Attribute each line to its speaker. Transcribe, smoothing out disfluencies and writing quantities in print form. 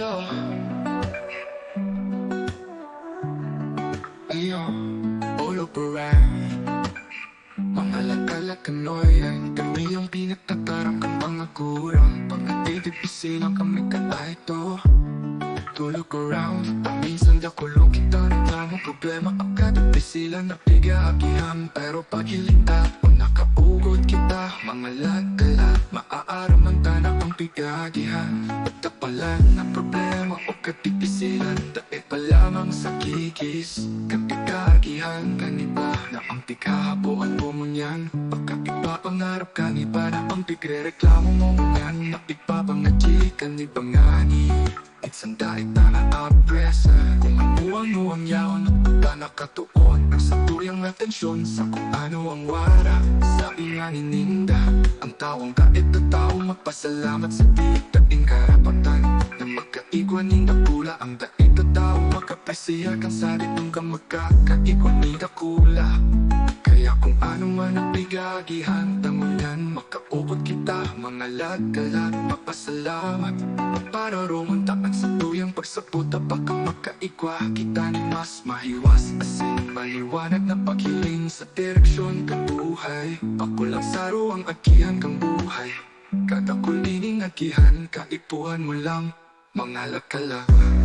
Speaker 1: Yo, ayo, all over around. Mga lakalakanoyan, kami yung pinagtatarang kang mga kurang. Pag-atitipisi lang kami ito. Tulog around, minsan dakulong kita ng tamang problema. Pagkatipisi lang napigagihan, pero paghiling tapon nakapugod kita. Mga lagkalat, maaaraw ng tanak ang pigagihan. Pagtapalan na problema o katipisilan, dahil pa lamang sa kikis. Kapigagihan, kaniba na ang pikahabuan mo niyan. Pagkapipapangarap kaniba na ang pigre-reklamo mo niyan. Napigpapangadji, kaniba ngani. It's ang dahit na na-apresa. Kung ano ang yaon at pagka nakatuon ang satuyang atensyon sa kung ano ang wara. Sabi nga ni Ninda, ang tawang kahit na tao magpasalamat sa daing karapatan na magkaigwan ni Dakula. Ang daig na tao magkapasiya kang sarit nung ka magkakaigwan ni Dakula. Kaya kung ano man ang bigagihan, tangunan makaupot kita. Mga lagkalat, mapasalamat para rumuntaan sa tuyang pagsaputa. Baka makaigwa kita ni mas mahiwas asin maliwanag na paghiling sa direksyon kang buhay. Pakulang saro ang agihan kang buhay. Kada kulining agihan, kaipuhan mo lang mga lagkalat.